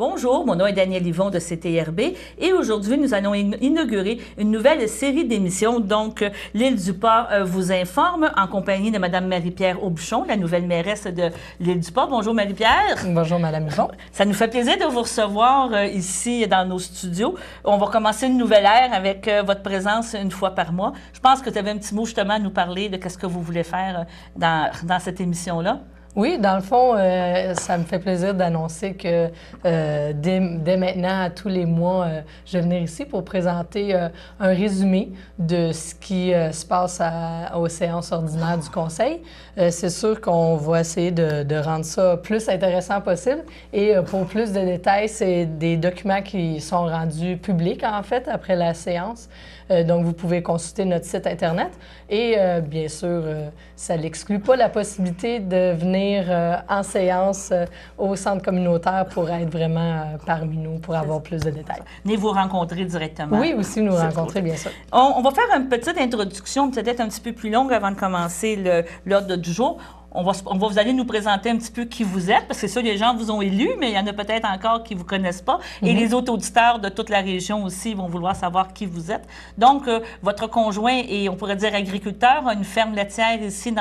Bonjour, mon nom est Daniel Yvon de CTRB et aujourd'hui, nous allons inaugurer une nouvelle série d'émissions. Donc, l'Île du Pas vous informe en compagnie de Mme Marie-Pierre Aubuchon, la nouvelle mairesse de l'Île du Pas. Bonjour, Marie-Pierre. Bonjour, Mme Yvon. Ça nous fait plaisir de vous recevoir ici dans nos studios. On va commencer une nouvelle ère avec votre présence une fois par mois. Je pense que tu avais un petit mot justement à nous parler de ce que vous voulez faire dans cette émission-là. Oui, dans le fond, ça me fait plaisir d'annoncer que dès maintenant, à tous les mois, je vais venir ici pour présenter un résumé de ce qui se passe aux séances ordinaires du Conseil. C'est sûr qu'on va essayer de rendre ça plus intéressant possible. Et pour plus de détails, c'est des documents qui sont rendus publics, en fait, après la séance. Donc, vous pouvez consulter notre site Internet. Et bien sûr, ça n'exclut pas la possibilité de venir en séance au centre communautaire pour être vraiment parmi nous, pour avoir plus de détails. Venez vous rencontrer directement. Oui, aussi nous rencontrer, bien sûr. On va faire une petite introduction, peut-être un petit peu plus longue avant de commencer l'ordre du jour. Vous allez nous présenter un petit peu qui vous êtes, parce que ça, les gens vous ont élu, mais il y en a peut-être encore qui ne vous connaissent pas. Et les autres auditeurs de toute la région aussi vont vouloir savoir qui vous êtes. Donc, votre conjoint est, on pourrait dire, agriculteur, a une ferme laitière ici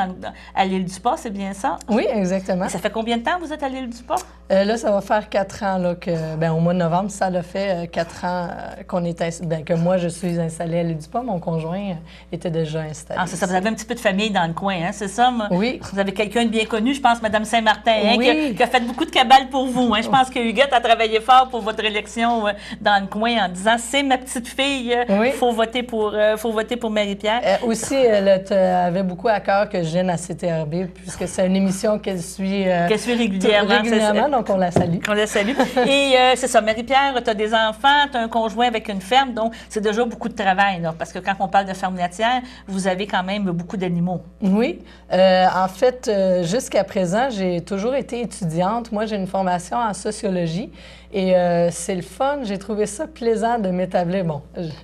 à l'Île du Pas, c'est bien ça? Oui, exactement. Et ça fait combien de temps que vous êtes à l'Île du Pas? Là, ça va faire 4 ans, là, au mois de novembre, ça l'a fait 4 ans que moi, je suis installée à l'Île du Pas. Mon conjoint était déjà installé. Ah, c'est ça, vous avez un petit peu de famille dans le coin, hein, c'est ça? Oui. Vous avez quelqu'un de bien connu, je pense, Mme Saint-Martin, hein, oui. qui a fait beaucoup de cabales pour vous. Hein. Je pense que Huguette a travaillé fort pour votre élection dans le coin en disant « C'est ma petite fille, il faut voter pour Marie-Pierre. » Aussi, elle avait beaucoup à cœur que je vienne à CTRB, puisque c'est une émission qu'elle suit régulièrement, donc on la salue. On la salue. Et c'est ça, Marie-Pierre, tu as des enfants, tu as un conjoint avec une ferme, donc c'est déjà beaucoup de travail, là, parce que quand on parle de ferme laitière, vous avez quand même beaucoup d'animaux. Oui. En fait, jusqu'à présent, j'ai toujours été étudiante. Moi, j'ai une formation en sociologie et c'est le fun. J'ai trouvé ça plaisant de m'établir. Bon,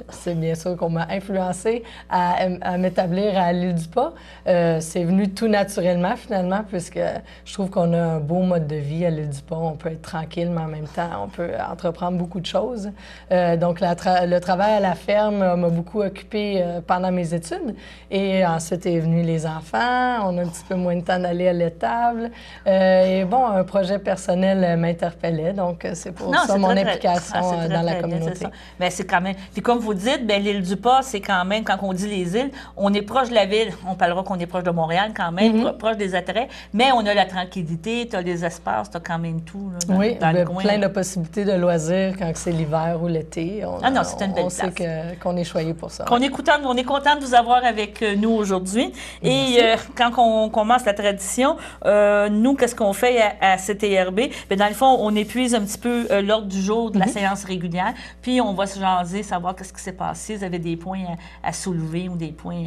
c'est bien sûr qu'on m'a influencée à m'établir à l'Île du Pas. C'est venu tout naturellement, finalement, puisque je trouve qu'on a un beau mode de vie à l'Île du Pas. On peut être tranquille, mais en même temps, on peut entreprendre beaucoup de choses. Donc, le travail à la ferme m'a beaucoup occupée pendant mes études. Et ensuite est venu les enfants. On a un petit peu moins de temps d'aller à l'étable. Et bon, un projet personnel m'interpellait. Donc, c'est pour ça mon implication dans la communauté. Bien, c'est quand même... Puis comme vous dites, l'Île du Pas, c'est quand même, quand on dit les îles, on est proche de la ville. On parlera qu'on est proche de Montréal quand même, proche des attraits. Mais on a la tranquillité, tu as les espaces, tu as quand même tout là, dans le coin. Plein de possibilités de loisirs quand c'est l'hiver ou l'été. C'est une belle place. On sait qu'on est choyé pour ça. On est content de vous avoir avec nous aujourd'hui. Et quand on commence la tradition, nous, qu'est-ce qu'on fait à CTRB? Bien, dans le fond, on épuise un petit peu l'ordre du jour de la séance régulière, puis on va se jaser, savoir qu'est-ce qui s'est passé. Vous avez des points à soulever ou des points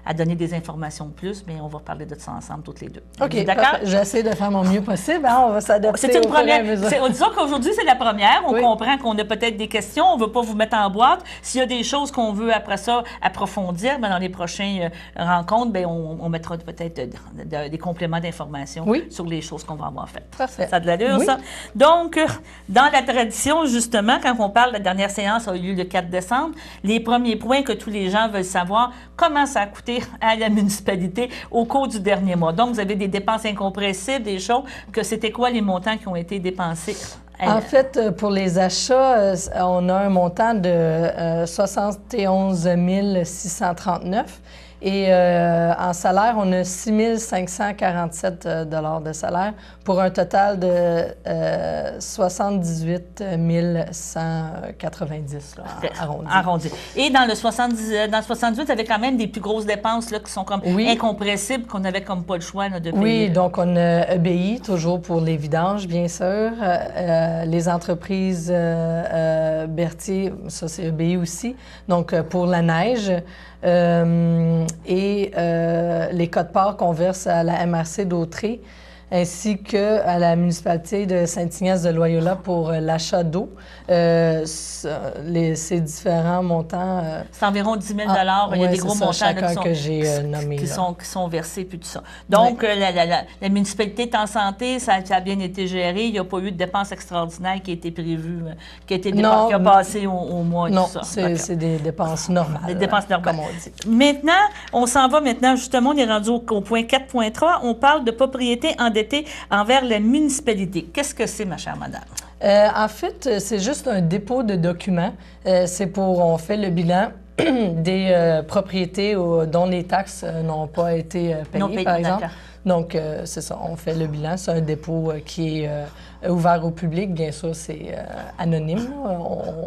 à donner des informations de plus, mais on va parler de ça ensemble toutes les deux. OK, d'accord? J'essaie de faire mon mieux possible. Hein? On va s'adapter. C'est une première. Disons qu'aujourd'hui, c'est la première. On comprend qu'on a peut-être des questions. On ne veut pas vous mettre en boîte. S'il y a des choses qu'on veut, après ça, approfondir, bien, dans les prochaines rencontres, bien, on mettra peut-être des compléments d'informations sur les choses qu'on va avoir faites. Parfait. Ça a de l'allure, ça? Donc, dans la tradition, justement, quand on parle, la dernière séance a eu lieu le 4 décembre, les premiers points que tous les gens veulent savoir, comment ça a coûté à la municipalité au cours du dernier mois. Donc, vous avez des dépenses incompressibles, des choses, que c'était quoi les montants qui ont été dépensés? En fait, pour les achats, on a un montant de 71 639. Et en salaire, on a 6 547 de salaire pour un total de 78 190 arrondi. Et dans le 78, vous avez quand même des plus grosses dépenses là, qui sont comme incompressibles, qu'on n'avait comme pas le choix là, de payer. Oui, donc on a EBI, toujours pour les vidanges, bien sûr. Les entreprises Berthier, ça c'est EBI aussi, donc pour la neige. Et les codes-parts qu'on verse à la MRC d'Autrey. ainsi qu'à la municipalité de Saint-Ignace-de-Loyola pour l'achat d'eau. Ces différents montants... c'est environ 10 000 il y a des gros montants là, qui sont versés, puis tout ça. Donc, la municipalité est en santé, ça a bien été géré. Il n'y a pas eu de dépenses extraordinaires qui a été prévues, qui a passé au mois et tout ça. Non, c'est des dépenses normales. Des dépenses normales. Comme on dit. Maintenant, on s'en va justement, on est rendu au point 4.3. On parle de propriété endettée envers la municipalité. Qu'est-ce que c'est, ma chère madame? En fait, c'est juste un dépôt de documents. On fait le bilan des propriétés dont les taxes n'ont pas été payées, par exemple. Donc, c'est ça, on fait le bilan. C'est un dépôt qui est ouvert au public. Bien sûr, c'est anonyme.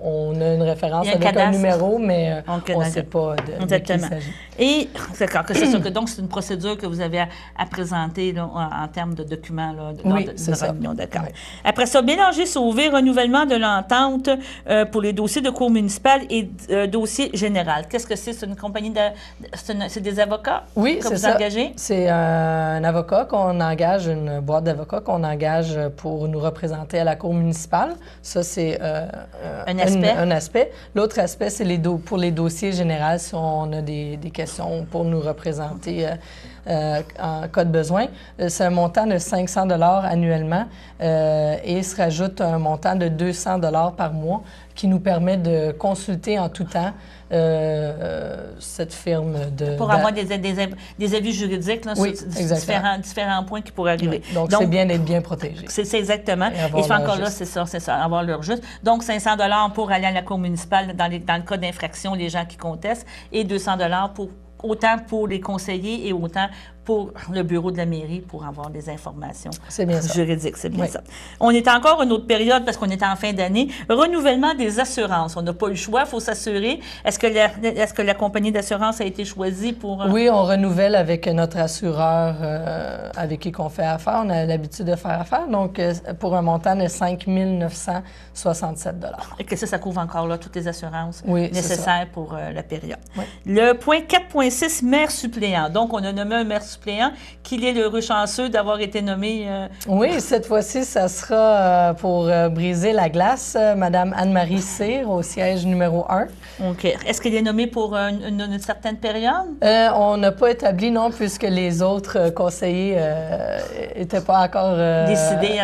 On a une référence avec un numéro, mais on ne sait pas de qui il s'agit. Et c'est sûr que donc c'est une procédure que vous avez à présenter là, en termes de documents là, lors de réunion, d'accord. Oui. Après ça, Bélanger-Sauvé, renouvellement de l'entente pour les dossiers de cour municipale et dossiers général. Qu'est-ce que c'est? C'est une compagnie c'est des avocats que vous engagez? C'est un avocat qu'on engage, une boîte d'avocats qu'on engage pour nous représenter à la cour municipale. Ça, c'est un aspect. L'autre aspect, c'est pour les dossiers généraux, si on a des questions pour nous représenter en cas de besoin. C'est un montant de 500 $ annuellement et se rajoute un montant de 200 $ par mois qui nous permet de consulter en tout temps cette firme pour avoir des avis juridiques là, sur différents points qui pourraient arriver. Oui. Donc, c'est bien d'être bien protégé. C'est exactement. Et je encore là, c'est ça, avoir leur juste. Donc, 500 $ pour aller à la cour municipale dans le cas d'infraction, les gens qui contestent, et 200 $ autant pour les conseillers et autant pour le bureau de la mairie pour avoir des informations juridiques. C'est bien ça. On est encore une autre période parce qu'on est en fin d'année. Renouvellement des assurances. On n'a pas eu le choix, il faut s'assurer. Est-ce que la compagnie d'assurance a été choisie pour... Oui, on renouvelle avec notre assureur avec qui on fait affaire. On a l'habitude de faire affaire. Donc, pour un montant de 5 967 $. Et que ça couvre encore là toutes les assurances nécessaires pour la période. Oui. Le point 4.6, maire suppléant. Donc, on a nommé un maire suppléant, qu'il est l'heureux chanceux d'avoir été nommé... Oui, cette fois-ci, ça sera pour briser la glace, Mme Anne-Marie Cyr, au siège numéro 1. OK. Est-ce qu'il est nommé pour une certaine période? On n'a pas établi, non, puisque les autres conseillers n'étaient pas encore décidés.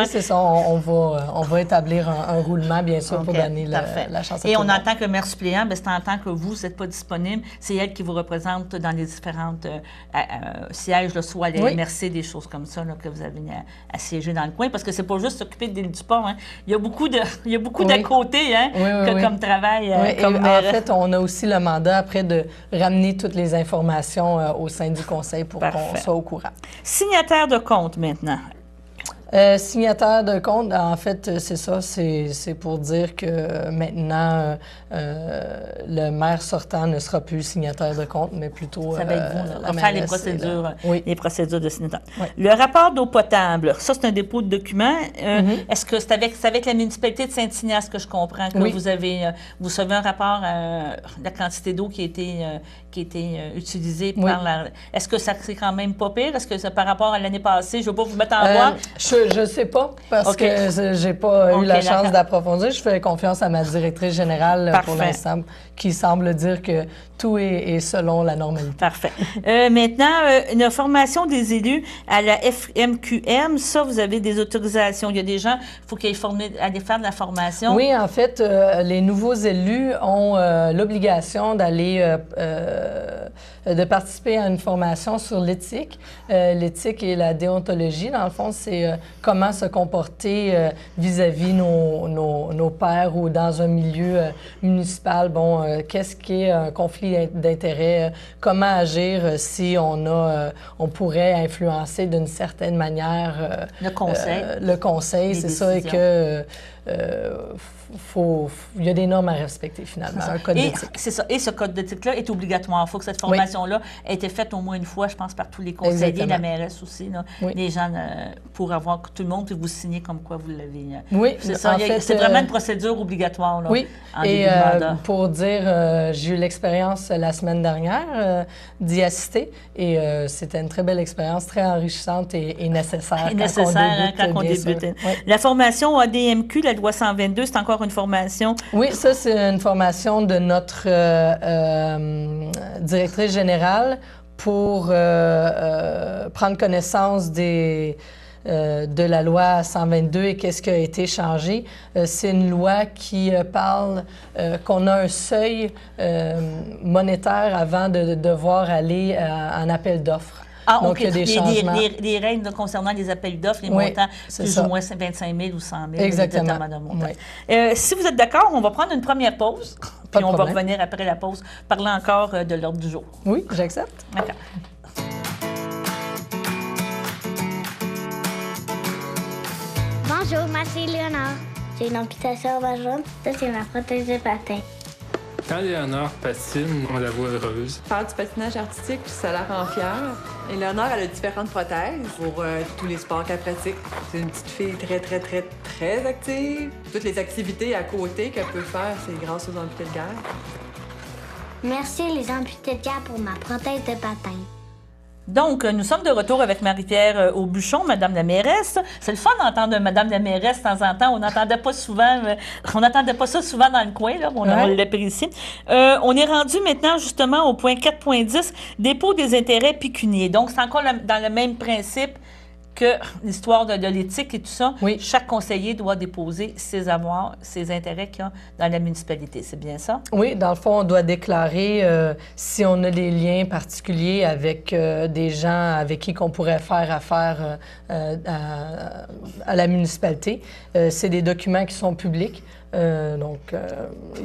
C'est ça, on va établir un roulement, bien sûr, pour donner la chance à tout le monde. Et on entend que le maire suppléant, c'est en tant que vous n'êtes pas disponible, c'est elle qui vous représente dans les différentes sièges, là, soit à la MRC, des choses comme ça, là, que vous avez à siéger dans le coin, parce que c'est pas juste s'occuper de l'île du Pont. Hein. Il y a beaucoup d'à côté comme travail. En fait, on a aussi le mandat après de ramener toutes les informations au sein du conseil pour qu'on soit au courant. Signataire de compte maintenant. Signataire de compte, en fait, c'est ça, c'est pour dire que maintenant, le maire sortant ne sera plus signataire de compte, mais plutôt ça va être vous, on va faire les procédures de signataire. Oui. Le rapport d'eau potable, ça, c'est un dépôt de documents. Est-ce que c'est avec la municipalité de Saint-Ignace que je comprends que vous recevez un rapport de la quantité d'eau qui a été utilisée par la... Est-ce que ça c'est quand même pas pire? Est-ce que c'est par rapport à l'année passée? Je ne veux pas vous mettre en voix. Je ne sais pas, parce que j'ai pas eu la chance d'approfondir. Je fais confiance à ma directrice générale pour l'instant, qui semble dire que tout est selon la normalité. Parfait. Maintenant, une formation des élus à la FMQM, ça, vous avez des autorisations. Il y a des gens, il faut qu'ils aller faire de la formation. Oui, en fait, les nouveaux élus ont l'obligation d'aller de participer à une formation sur l'éthique. L'éthique et la déontologie, dans le fond, c'est comment se comporter vis-à-vis nos pairs ou dans un milieu municipal. Bon, qu'est-ce qui est un conflit d'intérêts? Comment agir si on pourrait influencer d'une certaine manière le conseil. Le conseil, c'est ça, et que il y a des normes à respecter, finalement, un code d'éthique. C'est ça. Et ce code d'éthique-là est obligatoire. Il faut que cette formation-là ait été faite au moins une fois, je pense, par tous les conseillers, Exactement. la mairesse aussi, là, les gens, pour avoir tout le monde, puis vous signer comme quoi vous l'avez. Oui, c'est ça. C'est vraiment une procédure obligatoire, là, oui. en début de mandat. Pour dire, j'ai eu l'expérience la semaine dernière d'y assister, et c'était une très belle expérience, très enrichissante et nécessaire. Quand on débute. Oui. La formation ADMQ, la loi 122, c'est encore une formation? Oui, ça, c'est une formation de notre directrice générale pour prendre connaissance de la loi 122 et qu'est-ce qui a été changé. C'est une loi qui parle qu'on a un seuil monétaire avant de devoir aller en appel d'offres. Ah, donc, OK. il y a des changements. Les règles concernant les appels d'offres, les Oui, montants, c'est plus ça. ou moins 25 000 ou 100 000. Exactement. De montant. Oui. Si vous êtes d'accord, on va prendre une première pause, puis on va problème. revenir après la pause, parler encore de l'ordre du jour. Oui, j'accepte. D'accord. Bonjour, moi c'est Léonard. J'ai une amputation au bras jaune. Ça, c'est ma prothèse de patin. Quand Léonard patine, on la voit heureuse. Faire du patinage artistique, ça la rend fière. Et Léonard, elle a différentes prothèses pour tous les sports qu'elle pratique. C'est une petite fille très active. Toutes les activités à côté qu'elle peut faire, c'est grâce aux amputés de guerre. Merci les amputés de guerre pour ma prothèse de patin. Donc, nous sommes de retour avec Marie-Pierre Aubuchon, Madame la mairesse. C'est le fun d'entendre Madame la mairesse de temps en temps. On n'entendait pas souvent, on n'entendait pas ça souvent dans le coin, là. On l'apprécie. On est rendu maintenant justement au point 4.10, dépôt des intérêts pécuniaires. Donc, c'est encore dans le même principe que l'histoire de l'éthique et tout ça. Oui. Chaque conseiller doit déposer ses avoirs, ses intérêts qu'il a dans la municipalité. C'est bien ça? Oui, dans le fond, on doit déclarer si on a des liens particuliers avec des gens avec qui on pourrait faire affaire à la municipalité. C'est des documents qui sont publics.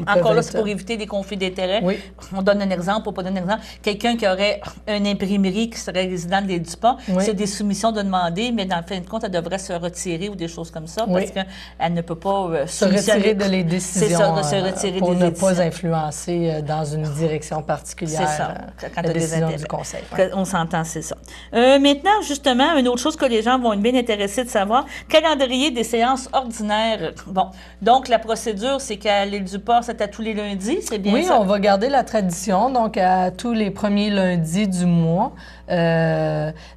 Encore là, c'est pour éviter des conflits d'intérêts. Oui. On donne un exemple, on peut donner un exemple. Quelqu'un qui aurait une imprimerie qui serait résident des Dupont, Oui. c'est des soumissions de demander, mais dans le fin de compte, elle devrait se retirer ou des choses comme ça Oui. parce qu'elle ne peut pas se retirer de les décisions C'est ça, de se retirer pour des ne décisions. pas influencer dans une direction particulière C'est ça, quand la t'as des décision intérêts. du conseil. On s'entend, c'est ça. Maintenant, justement, une autre chose que les gens vont être bien intéressés de savoir, calendrier des séances ordinaires. Bon, donc la procédure, c'est qu'à l'île du Port, c'est à tous les lundis, c'est bien Oui, ça? on va garder la tradition, donc à tous les premiers lundis du mois.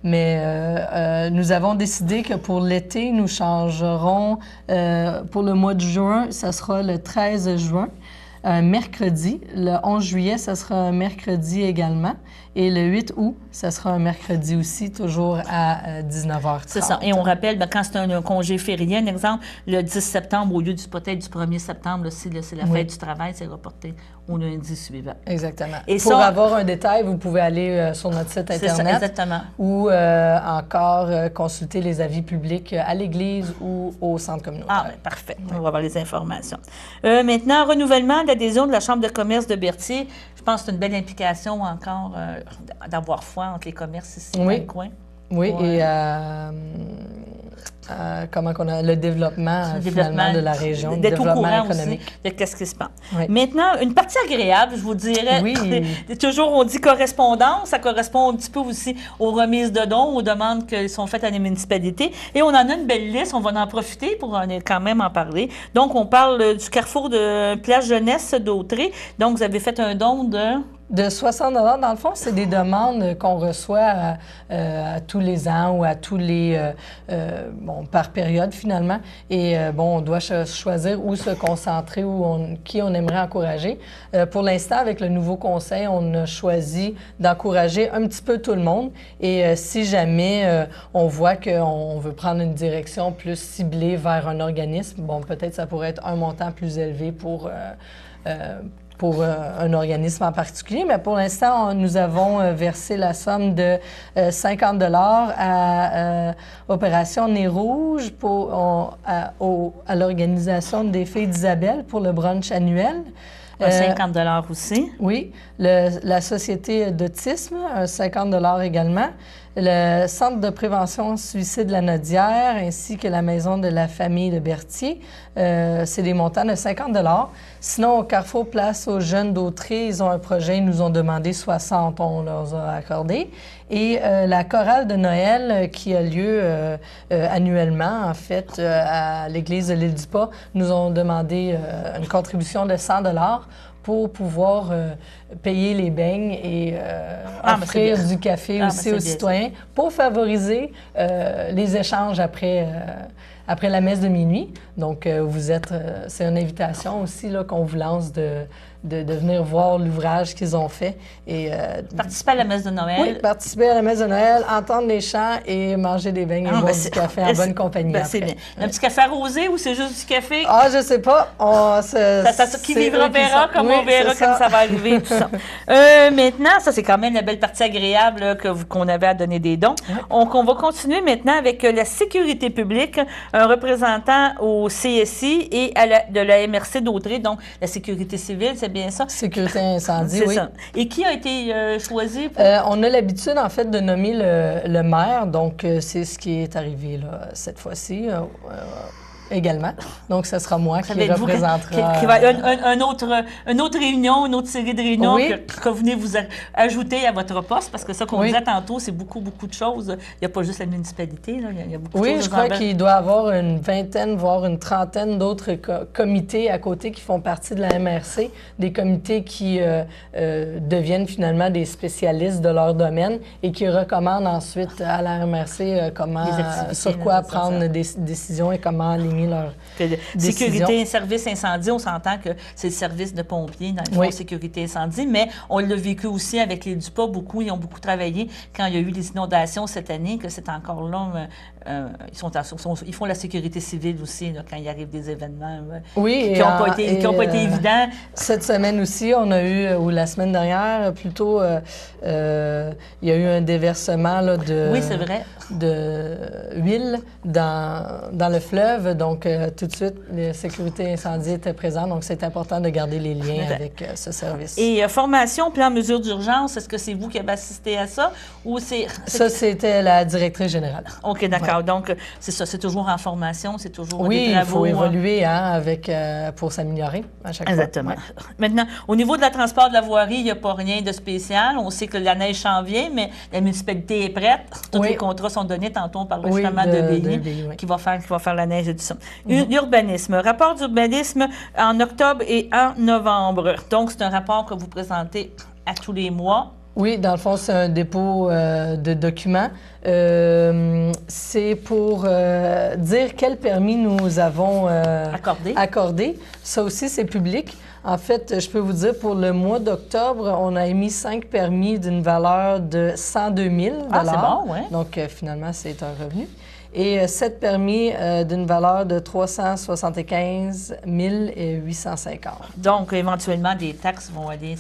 Mais nous avons décidé que pour l'été, nous changerons. Pour le mois de juin, ça sera le 13 juin, un mercredi. Le 11 juillet, ça sera un mercredi également. Et le 8 août, ça sera un mercredi aussi, toujours à 19h30. C'est ça. Et on rappelle, quand c'est un congé férié, un exemple, le 10 septembre, au lieu peut-être du 1er septembre, là, si c'est la fête du travail, c'est reporté au lundi suivant. Exactement. Et pour ça, avoir un détail, vous pouvez aller sur notre site c'est Internet. ça, exactement. Ou encore consulter les avis publics à l'église ou au centre communautaire. Ah, bien, parfait. On va avoir les informations. Maintenant, renouvellement d'adhésion de la Chambre de commerce de Berthier. Je pense que c'est une belle implication encore d'avoir foi entre les commerces ici dans le coin. Oui, Ouais. et comment qu'on a le développement, finalement, de la région, le d'être au développement courant économique. aussi de ce qui se passe. Oui. Maintenant, une partie agréable, je vous dirais. Oui. Toujours, on dit correspondance. Ça correspond un petit peu aussi aux remises de dons, aux demandes qui sont faites à la municipalité. Et on en a une belle liste. On va en profiter pour quand même en parler. Donc, on parle du carrefour de Place Jeunesse d'Autré. Donc, vous avez fait un don de 60 $, dans le fond, c'est des demandes qu'on reçoit à tous les ans ou à tous les... par période, finalement. Et on doit choisir où se concentrer, qui on aimerait encourager. Pour l'instant, avec le nouveau conseil, on a choisi d'encourager un petit peu tout le monde. Et si jamais on voit qu'on veut prendre une direction plus ciblée vers un organisme, peut-être ça pourrait être un montant plus élevé pour un organisme en particulier, mais pour l'instant, nous avons versé la somme de 50 $ à Opération Nez Rouge à l'organisation des Filles d'Isabelle pour le brunch annuel. 50 aussi. Oui, la Société d'autisme, 50 également. Le Centre de prévention suicide La Nodière ainsi que la Maison de la famille de Berthier, c'est des montants de 50 Sinon, au Carrefour Place aux Jeunes d'Autrey, ils ont un projet, ils nous ont demandé 60, on leur a accordé. Et la chorale de Noël qui a lieu annuellement, en fait, à l'église de l'Île-du-Pas, nous ont demandé une contribution de 100 pour pouvoir payer les beignes et offrir du café aussi aux citoyens pour favoriser les échanges après la messe de minuit. Donc, c'est une invitation aussi là, qu'on vous lance de venir voir l'ouvrage qu'ils ont fait. Et, participer à la messe de Noël. Oui, participer à la messe de Noël, entendre les chants et manger des beignes et boire du café en bonne compagnie. C'est bien. Un petit café arrosé ou c'est juste du café? Ah, je sais pas. Qui vivra verra, comme on verra comme ça va arriver, tout ça. Maintenant, ça, c'est quand même la belle partie agréable là, qu'on avait à donner des dons. Ouais. Donc, on va continuer maintenant avec la sécurité publique, un représentant au CSI et de la MRC d'Autrey, donc la sécurité civile, c'est bien ça? Sécurité incendie, oui. Ça. Et qui a été choisi? On a l'habitude, en fait, de nommer le maire, donc c'est ce qui est arrivé là, cette fois-ci. Également. Donc, ce sera moi qui représentera... Qui va une autre réunion, une autre série de réunions que vous venez vous ajouter à votre poste, parce que ça, qu'on disait tantôt, c'est beaucoup de choses. Il n'y a pas juste la municipalité, là. Il y a beaucoup de choses. Oui, je crois qu'il doit y avoir une vingtaine, voire une trentaine d'autres comités à côté qui font partie de la MRC, des comités qui deviennent finalement des spécialistes de leur domaine et qui recommandent ensuite à la MRC sur quoi prendre des décisions et comment aligner leur sécurité, service incendie, on s'entend que c'est le service de pompiers dans le fond sécurité incendie, mais on l'a vécu aussi avec les DUPA, ils ont beaucoup travaillé quand il y a eu les inondations cette année, que c'est encore là, ils font la sécurité civile aussi là, quand il arrive des événements qui n'ont pas été évidents. Cette semaine aussi, on a eu, ou la semaine dernière plutôt, il y a eu un déversement là, de huile dans le fleuve. Donc, tout de suite, la sécurité incendie était présente. Donc, c'est important de garder les liens avec ce service. Et formation, plan mesure d'urgence, est-ce que c'est vous qui avez assisté à ça? Ou Ça, c'était la directrice générale. OK, d'accord. Ouais. Donc, c'est ça, c'est toujours en formation, c'est toujours des travaux. Oui, il faut évoluer pour s'améliorer à chaque fois. Exactement. Ouais. Maintenant, au niveau de la transport de la voirie, il n'y a pas rien de spécial. On sait que la neige s'en vient, mais la municipalité est prête. Tous les contrats sont donnés. Tantôt, on parlait justement de BI qui va faire la neige et tout ça. Urbanisme. Rapport d'urbanisme en octobre et en novembre. Donc, c'est un rapport que vous présentez à tous les mois. Oui, dans le fond, c'est un dépôt de documents. C'est pour dire quel permis nous avons accordé. Ça aussi, c'est public. En fait, je peux vous dire, pour le mois d'octobre, on a émis 5 permis d'une valeur de 102 000 $. Ah, c'est bon, oui. Donc, finalement, c'est un revenu. Et 7 permis d'une valeur de 375 850. Donc, éventuellement, des taxes vont aller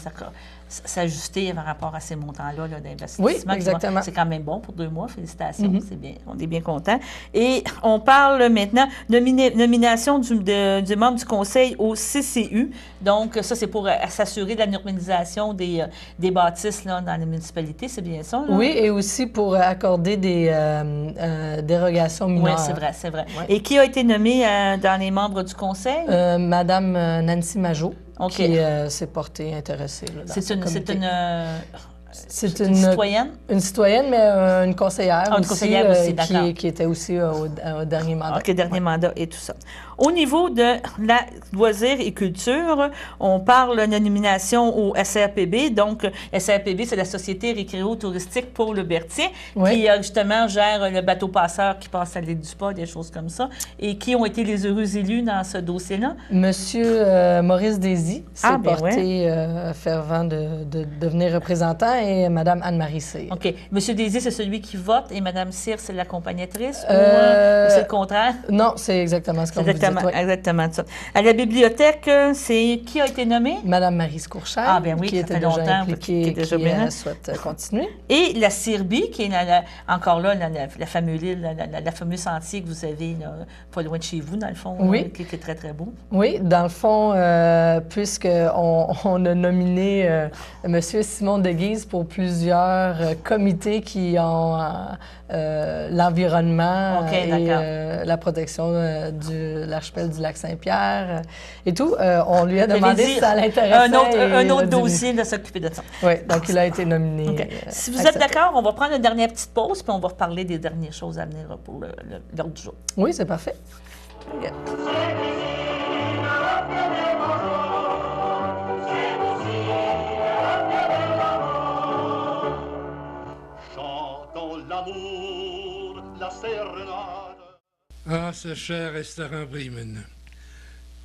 s'ajuster par rapport à ces montants-là d'investissement. Oui, exactement. C'est quand même bon pour 2 mois. Félicitations, c'est bien. On est bien contents. Et on parle maintenant de nomination du membre du conseil au CCU. Donc, ça, c'est pour s'assurer de la normalisation des bâtisses là, dans les municipalités. C'est bien ça? Là? Oui, et aussi pour accorder des dérogations mineures. Oui, c'est vrai. Oui. Et qui a été nommé dans les membres du conseil? Madame Nancy Majot. Okay. Qui s'est portée intéressée. C'est une citoyenne? Une citoyenne, mais une conseillère une conseillère aussi, d'accord. Qui était aussi au dernier mandat. OK, dernier mandat et tout ça. Au niveau de la loisirs et culture, on parle de nomination au SRPB. Donc, SRPB, c'est la Société récréo-touristique pour le Berthier, qui justement gère le bateau passeur qui passe à l'île du Pas, des choses comme ça. Et qui ont été les heureux élus dans ce dossier-là? Monsieur Maurice Désy s'est porté fervent de devenir représentant, et Mme Anne-Marie Cyr. OK. Monsieur Désir, c'est celui qui vote et Mme Cyr, c'est l'accompagnatrice ou c'est le contraire? Non, c'est exactement ce qu'on vous dit. Oui. Exactement ça. À la bibliothèque, c'est qui a été nommé? Mme Maryse Courchelle, Ah, ben oui, qui ça était fait déjà longtemps, impliquée qui et est déjà qui bien. souhaite continuer. Et la Cirbie, qui est encore là, la fameuse île, la fameuse sentier que vous avez là, pas loin de chez vous, dans le fond, Oui. qui est très, très beau. Oui, dans le fond, puisqu'on a nominé M. Simon Deguise pour plusieurs comités qui ont l'environnement OK, et la protection de l'archipel du Lac-Saint-Pierre et tout, on lui a demandé si ça l'intéressait. Un et autre il a dit dossier de s'occuper de ça. oui, donc il a été nominé. OK. Si vous êtes d'accord, on va prendre une dernière petite pause, puis on va reparler des dernières choses à venir pour l'ordre du jour. Oui, c'est parfait. Yeah. Chantons l'amour, la sérénade. Ah, ce cher restaurant Bremen.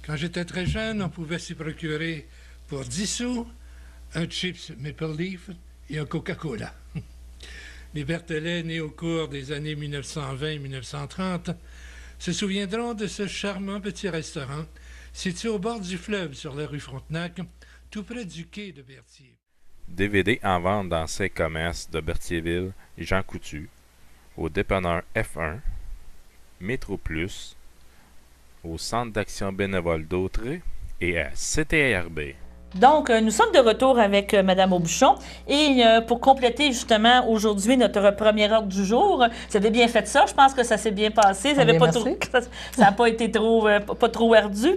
Quand j'étais très jeune, on pouvait s'y procurer pour 10 sous un chips Maple Leaf et un Coca-Cola. Les Berthelais, nés au cours des années 1920-1930, se souviendront de ce charmant petit restaurant situé au bord du fleuve sur la rue Frontenac, tout près du quai de Berthier. DVD en vente dans ces commerces de Berthierville et Jean Coutu, au dépanneur F1, Métro Plus, au Centre d'action bénévole d'Autrey et à CTRB. Donc, nous sommes de retour avec Mme Aubuchon et pour compléter justement aujourd'hui notre premier ordre du jour, vous avez bien fait ça, je pense que ça s'est bien passé, ça n'a pas été pas trop ardu.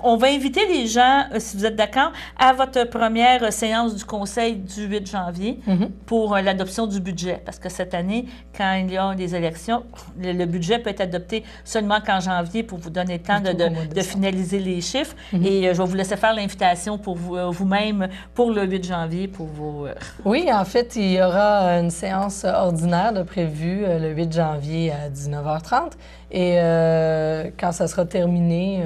On va inviter les gens, si vous êtes d'accord, à votre première séance du Conseil du 8 janvier pour l'adoption du budget, parce que cette année, quand il y a des élections, le budget peut être adopté seulement qu'en janvier pour vous donner le temps de finaliser les chiffres et je vais vous laisser faire l'invitation pour vous-même pour le 8 janvier pour vos... Oui, en fait, il y aura une séance ordinaire de prévue le 8 janvier à 19h30. Et quand ça sera terminé,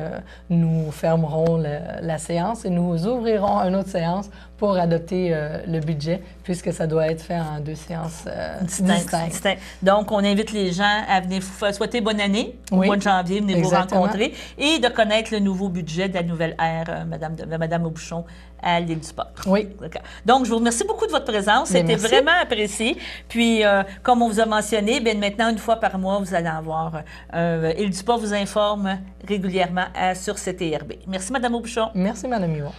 nous fermerons la séance et nous ouvrirons une autre séance pour adopter le budget, puisque ça doit être fait en 2 séances distinctes. Donc, on invite les gens à venir souhaiter bonne année au mois de janvier, venir vous rencontrer et de connaître le nouveau budget de la nouvelle ère, Madame Aubuchon, à l'île du Port. Oui. Donc, je vous remercie beaucoup de votre présence. C'était vraiment apprécié. Puis, comme on vous a mentionné, bien, maintenant, une fois par mois, vous allez avoir... Île du Port vous informe régulièrement sur CTRB. Merci, Mme Aubuchon. Merci, Mme Huot.